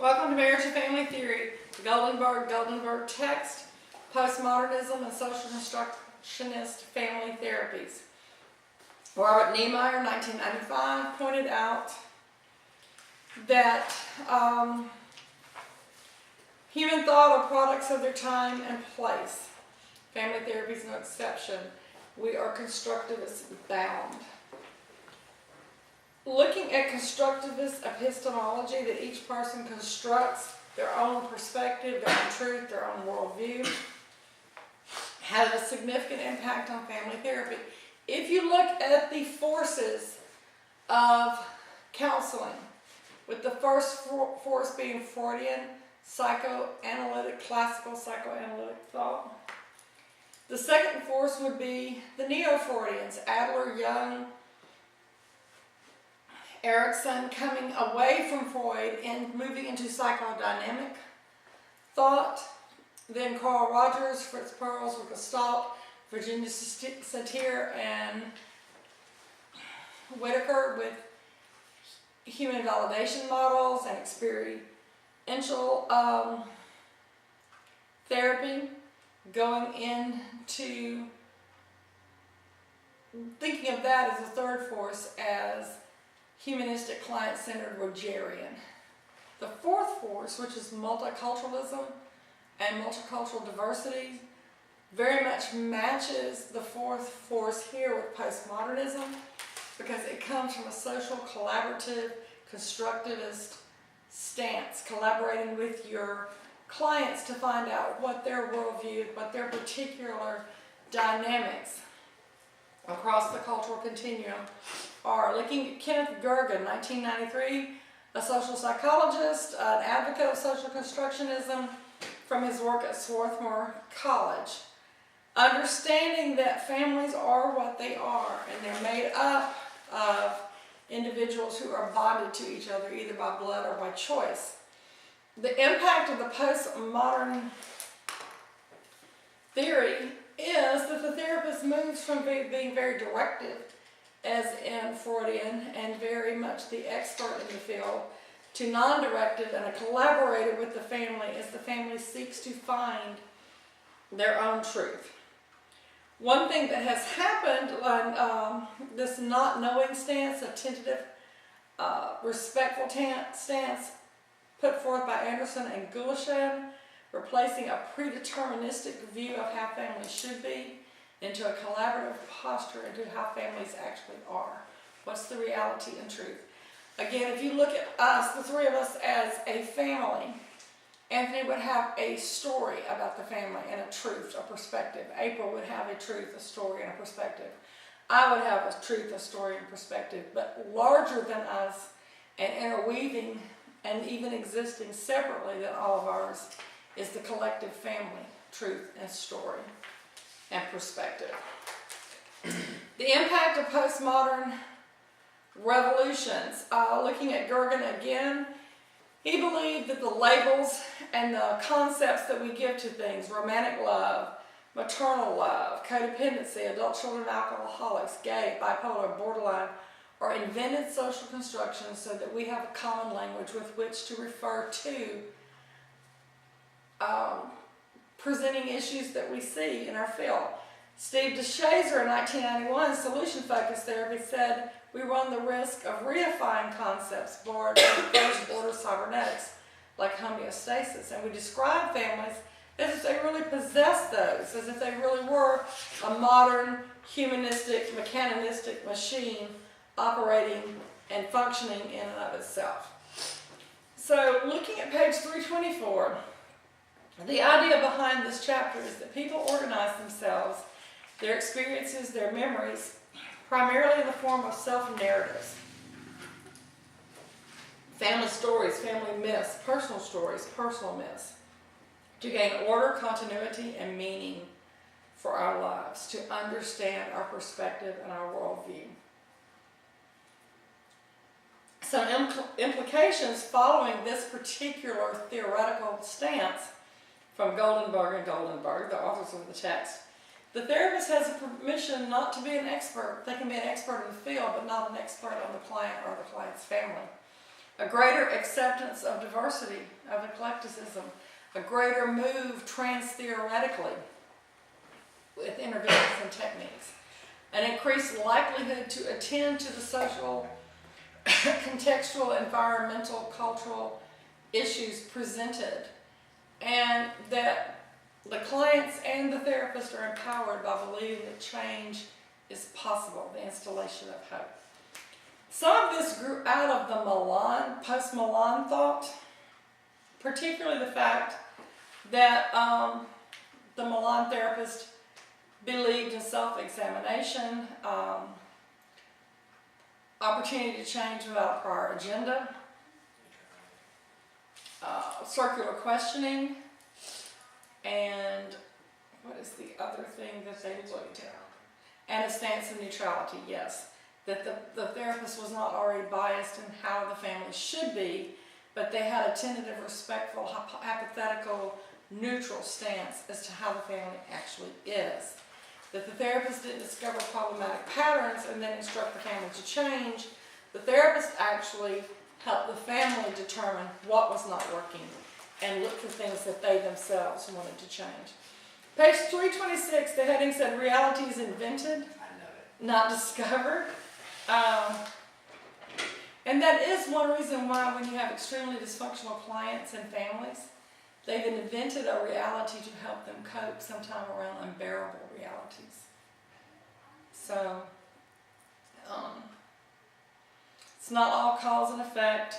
Welcome to Marriage and Family Theory, the Goldenberg text, postmodernism, and social constructionist family therapies. Robert Niemeyer, 1995, pointed out that human thought are products of their time and place. Family therapy is no exception. We are constructivist bound. Looking at constructivist epistemology, that each person constructs their own perspective, their own truth, their own worldview, has a significant impact on family therapy. If you look at the forces of counseling, with the first force being Freudian psychoanalytic, classical psychoanalytic thought, the second force would be the Neo-Freudians, Adler, Jung, Erickson, coming away from Freud and moving into psychodynamic thought. Then Carl Rogers, Fritz Perls with Gestalt, Virginia Satir, and Whitaker with human validation models and experiential therapy, going into thinking of that as a third force as humanistic, client-centered, Rogerian. The fourth force, which is multiculturalism and multicultural diversity, very much matches the fourth force here with postmodernism, because it comes from a social, collaborative, constructivist stance, collaborating with your clients to find out what their worldview, what their particular dynamics across the cultural continuum are. Looking at Kenneth Gergen, 1993, a social psychologist, an advocate of social constructionism from his work at Swarthmore College. Understanding that families are what they are, and they're made up of individuals who are bonded to each other either by blood or by choice. The impact of the postmodern theory is that the therapist moves from being very directive, as in Freudian, and very much the expert in the field, to non-directive and a collaborator with the family as the family seeks to find their own truth. One thing that has happened on this not knowing stance, a tentative, respectful stance put forth by Anderson and Gulishan, replacing a predeterministic view of how families should be into a collaborative posture into how families actually are. What's the reality and truth? Again, if you look at us, the three of us as a family, Anthony would have a story about the family and a truth, a perspective. April would have a truth, a story, and a perspective. I would have a truth, a story, and perspective. But larger than us and interweaving and even existing separately than all of ours is the collective family, truth, and story, and perspective. The impact of postmodern revolutions. Looking at Gergen again, he believed that the labels and the concepts that we give to things, romantic love, maternal love, codependency, adult children of alcoholics, gay, bipolar, borderline, are invented social constructions so that we have a common language with which to refer to presenting issues that we see in our field. Steve DeShazer in 1991, solution-focused therapy, said we run the risk of reifying concepts born from first-order cybernetics like homeostasis, and we describe families as if they really possess those, as if they really were a modern, humanistic, mechanistic machine operating and functioning in and of itself. So, looking at page 324, the idea behind this chapter is that people organize themselves, their experiences, their memories, primarily in the form of self-narratives. Family stories, family myths, personal stories, personal myths, to gain order, continuity, and meaning for our lives, to understand our perspective and our worldview. Some implications following this particular theoretical stance from Goldenberg, the authors of the text. The therapist has a permission not to be an expert. They can be an expert in the field, but not an expert on the client or the client's family. a greater acceptance of diversity, of eclecticism, a greater move trans-theoretically with interventions and techniques, an increased likelihood to attend to the social, contextual, environmental, cultural issues presented, and that the clients and the therapist are empowered by believing that change is possible, the installation of hope. Some of this grew out of the post-Milan thought, particularly the fact that the Milan therapist believed in self-examination, opportunity to change without a prior agenda, circular questioning, and what is the other thing that they looked at? And a stance of neutrality, yes. That the therapist was not already biased in how the family should be, but they had a tentative, respectful, hypothetical, neutral stance as to how the family actually is. That the therapist didn't discover problematic patterns and then instruct the family to change. The therapist actually helped the family determine what was not working and look for things that they themselves wanted to change. Page 326, the heading said, reality is invented, not discovered. And that is one reason why when you have extremely dysfunctional clients and families, they've invented a reality to help them cope sometime around unbearable realities. So, it's not all cause and effect.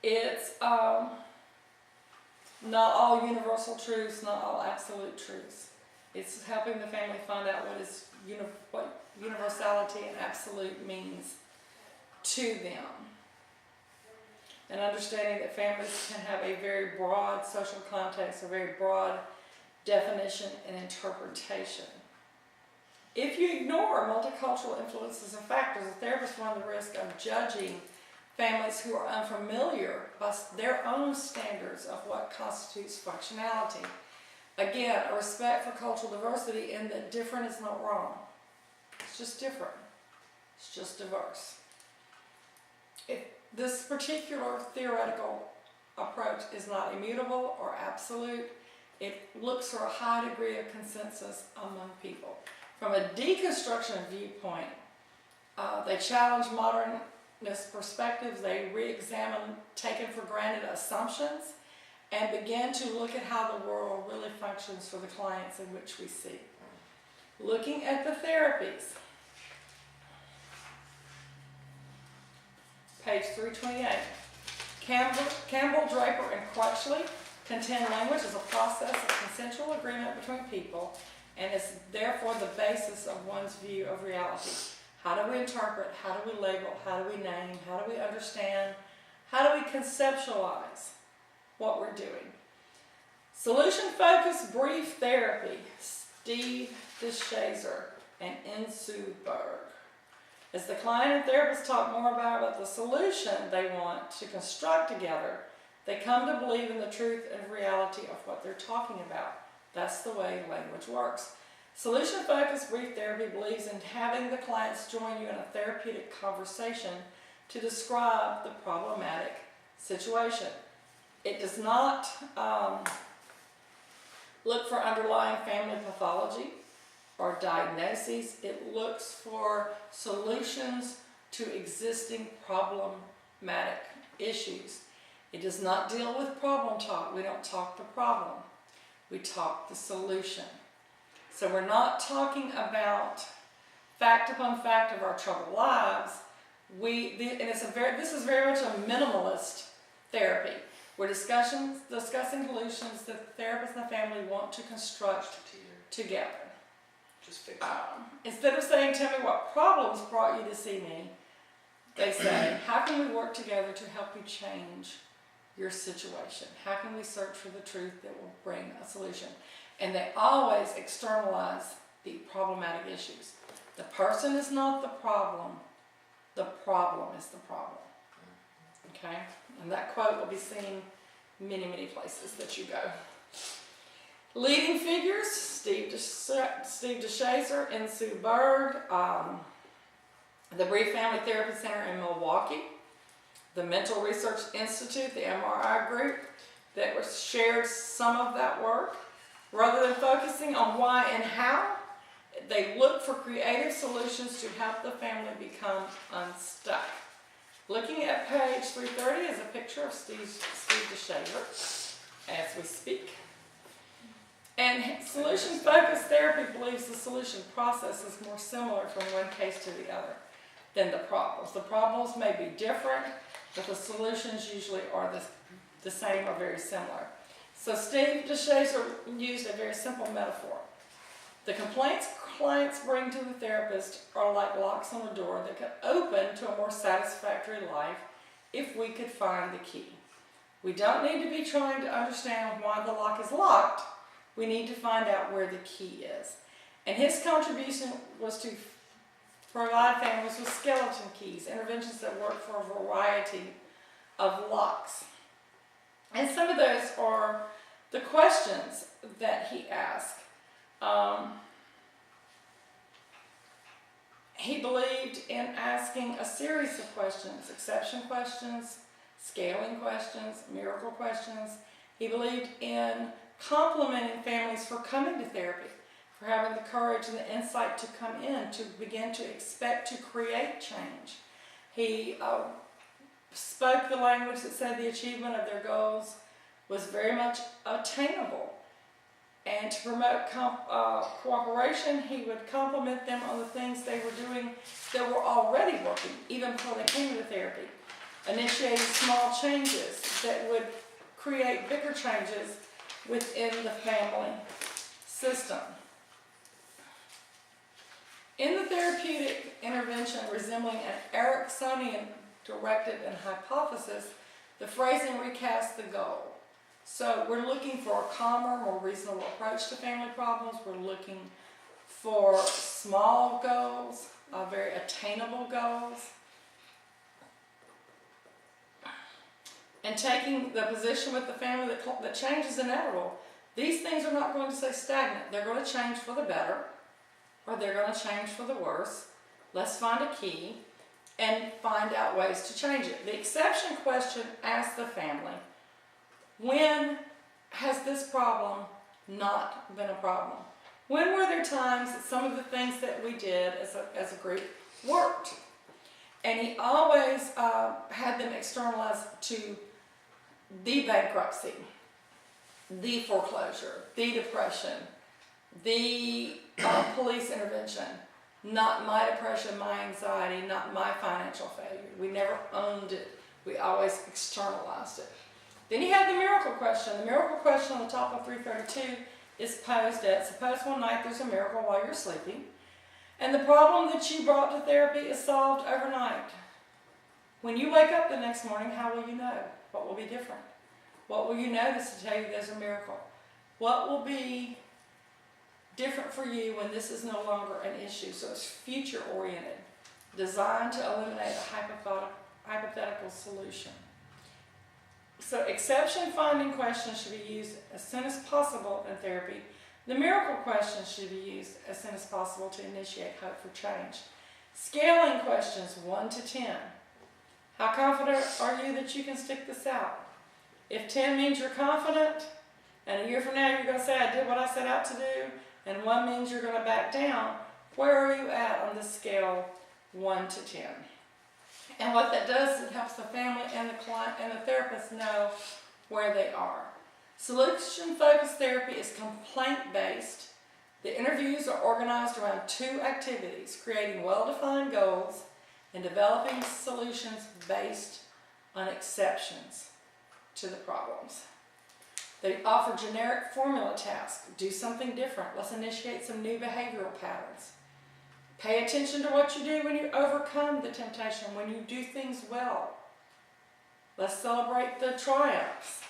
It's not all universal truths, not all absolute truths. It's helping the family find out what universality and absolute means to them. And understanding that families can have a very broad social context, a very broad definition and interpretation. If you ignore multicultural influences and factors, the therapist runs the risk of judging families who are unfamiliar by their own standards of what constitutes functionality. Again, a respect for cultural diversity in that different is not wrong. It's just different. It's just diverse. This particular theoretical approach is not immutable or absolute. It looks for a high degree of consensus among people. From a deconstruction viewpoint, they challenge modernist perspectives, they re-examine taken for granted assumptions, and begin to look at how the world really functions for the clients in which we see. Looking at the therapies. Page 328. Campbell, Draper, and Crutchley contend language is a process of consensual agreement between people and is therefore the basis of one's view of reality. How do we interpret? How do we label? How do we name? How do we understand? How do we conceptualize what we're doing? Solution-focused brief therapy, Steve DeShazer and Insoo Berg. As the client and therapist talk more about the solution they want to construct together, they come to believe in the truth and reality of what they're talking about. That's the way language works. Solution-focused brief therapy believes in having the clients join you in a therapeutic conversation to describe the problematic situation. It does not look for underlying family pathology or diagnoses. It looks for solutions to existing problematic issues. It does not deal with problem talk. We don't talk the problem. We talk the solution. So we're not talking about fact upon fact of our troubled lives. This is very much a minimalist therapy. We're discussing solutions that the therapist and the family want to construct together. Just fix it. Instead of saying, tell me what problems brought you to see me, they say, how can we work together to help you change your situation? How can we search for the truth that will bring a solution? And they always externalize the problematic issues. The person is not the problem is the problem. Okay? And that quote will be seen many, many places that you go. Leading figures, Steve DeShazer, Insoo Berg, the Brief Family Therapy Center in Milwaukee, the Mental Research Institute, the MRI group, that was shared some of that work. Rather than focusing on why and how, they look for creative solutions to help the family become unstuck. Looking at page 330 is a picture of Steve DeShaver as we speak. And solution-focused therapy believes the solution process is more similar from one case to the other than the problems. The problems may be different, but the solutions usually are the same or very similar. So Steve DeShazer used a very simple metaphor. The complaints clients bring to the therapist are like locks on a door that could open to a more satisfactory life if we could find the key. We don't need to be trying to understand why the lock is locked. We need to find out where the key is. And his contribution was to provide families with skeleton keys, interventions that work for a variety of locks. And some of those are the questions that he asked. He believed in asking a series of questions, exception questions, scaling questions, miracle questions. He believed in complimenting families for coming to therapy, for having the courage and the insight to come in, to begin to expect to create change. He spoke the language that said the achievement of their goals was very much attainable. And to promote cooperation, he would compliment them on the things they were doing that were already working, even before they came to therapy. Initiating small changes that would create bigger changes within the family system. In the therapeutic intervention resembling an Ericksonian directive and hypothesis, the phrasing recasts the goal. So we're looking for a calmer, more reasonable approach to family problems. We're looking for small goals, very attainable goals. And taking the position with the family that change is inevitable. These things are not going to stay stagnant. They're going to change for the better, or they're going to change for the worse. Let's find a key and find out ways to change it. The exception question asks the family, when has this problem not been a problem? When were there times that some of the things that we did as a group worked? And he always had them externalized to the bankruptcy, the foreclosure, the depression, the police intervention, not my depression, my anxiety, not my financial failure. We never owned it. We always externalized it. Then he had the miracle question. The miracle question on the top of 332 is posed at, suppose one night there's a miracle while you're sleeping, and the problem that you brought to therapy is solved overnight. When you wake up the next morning, how will you know? What will be different? What will you notice to tell you there's a miracle? What will be different for you when this is no longer an issue? So it's future-oriented, designed to eliminate a hypothetical solution. So exception-finding questions should be used as soon as possible in therapy. The miracle questions should be used as soon as possible to initiate hope for change. Scaling questions 1 to 10. How confident are you that you can stick this out? If 10 means you're confident, and a year from now you're going to say, I did what I set out to do, and 1 means you're going to back down, where are you at on the scale 1 to 10? And what that does is it helps the family and the client and the therapist know where they are. Solution-focused therapy is complaint-based. The interviews are organized around 2 activities, creating well-defined goals and developing solutions based on exceptions to the problems. They offer generic formula tasks. Do something different. Let's initiate some new behavioral patterns. Pay attention to what you do when you overcome the temptation, when you do things well. Let's celebrate the triumphs.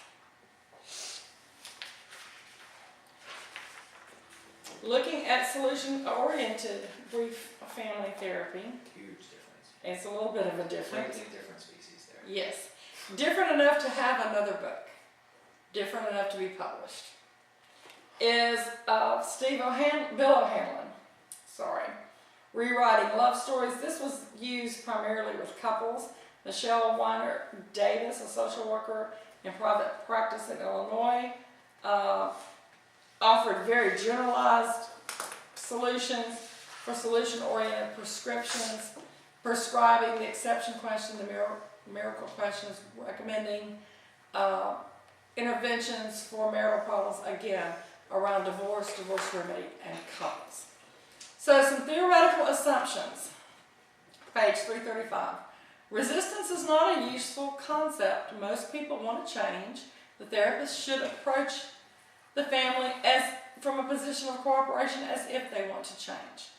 Looking at solution-oriented brief family therapy. Huge difference. It's a little bit of a difference. Completely different species there. Yes. Different enough to have another book. Different enough to be published. Is Bill O'Hanlon. Rewriting love stories. This was used primarily with couples. Michelle Weiner Davis, a social worker in private practice in Illinois, offered very generalized solutions for solution-oriented prescriptions, prescribing the exception question, the miracle questions, recommending interventions for marital problems, again, around divorce remedy, and couples. So some theoretical assumptions, page 335. Resistance is not a useful concept. Most people want to change. The therapist should approach the family from a position of cooperation as if they want to change.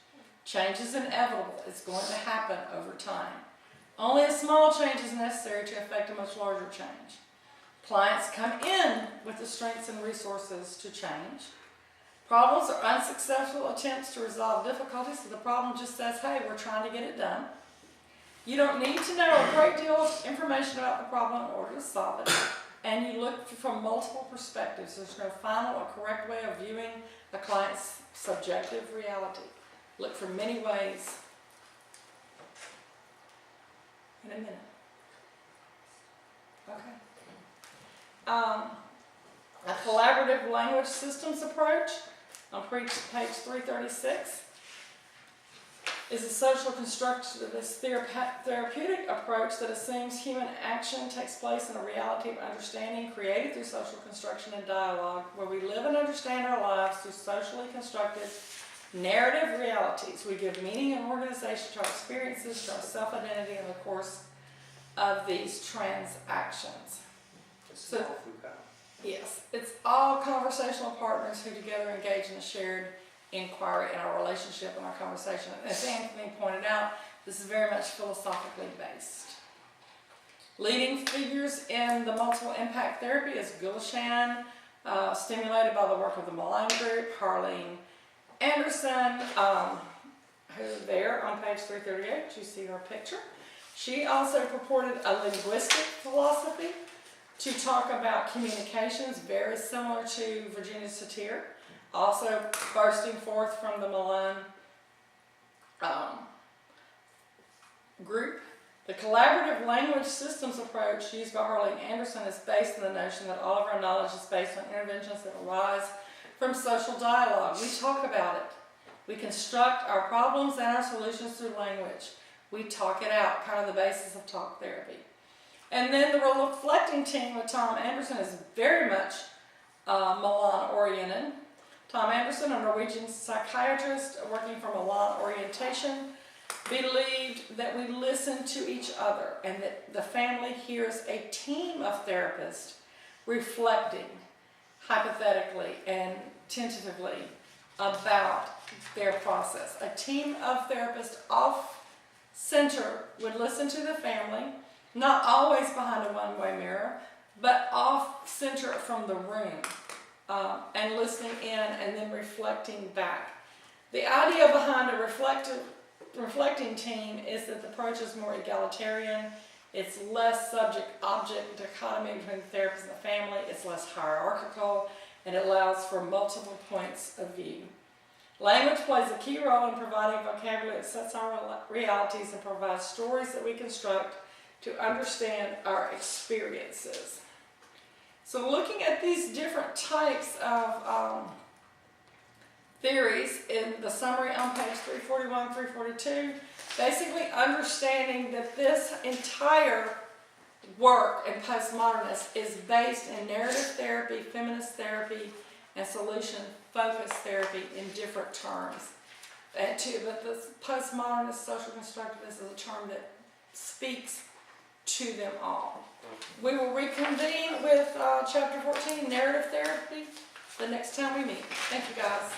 Change is inevitable. It's going to happen over time. Only a small change is necessary to affect a much larger change. Clients come in with the strengths and resources to change. Problems are unsuccessful attempts to resolve difficulties, so the problem just says, hey, we're trying to get it done. You don't need to know a great deal of information about the problem in order to solve it. And you look from multiple perspectives. There's no final or correct way of viewing a client's subjective reality. Look for many ways. In a minute. Okay. A collaborative language systems approach on page 336 is a social constructivist therapeutic approach that assumes human action takes place in a reality of understanding created through social construction and dialogue, where we live and understand our lives through socially constructed narrative realities. We give meaning and organization to our experiences, to our self-identity in the course of these transactions. So, yes, it's all conversational partners who together engage in a shared inquiry in our relationship and our conversation. As Anthony pointed out, this is very much philosophically based. Leading figures in the multiple impact therapy is Gulshan, stimulated by the work of the Milan Group, Harleen Anderson, who's there on page 338, you see her picture. She also purported a linguistic philosophy to talk about communications, very similar to Virginia Satir, also bursting forth from the Milan group. The collaborative language systems approach used by Harleen Anderson is based on the notion that all of our knowledge is based on interventions that arise from social dialogue. We talk about it. We construct our problems and our solutions through language. We talk it out, kind of the basis of talk therapy. And then the reflecting team with Tom Anderson is very much Milan-oriented. Tom Anderson, a Norwegian psychiatrist working from Milan orientation, believed that we listen to each other and that the family hears a team of therapists reflecting hypothetically and tentatively about their process. A team of therapists off-center would listen to the family, not always behind a one-way mirror, but off-center from the room, and listening in and then reflecting back. The idea behind a reflecting team is that the approach is more egalitarian. It's less subject-object dichotomy between the therapist and the family. It's less hierarchical, and it allows for multiple points of view. Language plays a key role in providing vocabulary that sets our realities and provides stories that we construct to understand our experiences. So looking at these different types of theories in the summary on page 341, 342, basically understanding that this entire work in postmodernists is based in narrative therapy, feminist therapy, and solution-focused therapy in different terms. But the postmodernist social constructivist is a term that speaks to them all. We will reconvene with chapter 14, narrative therapy, the next time we meet. Thank you, guys.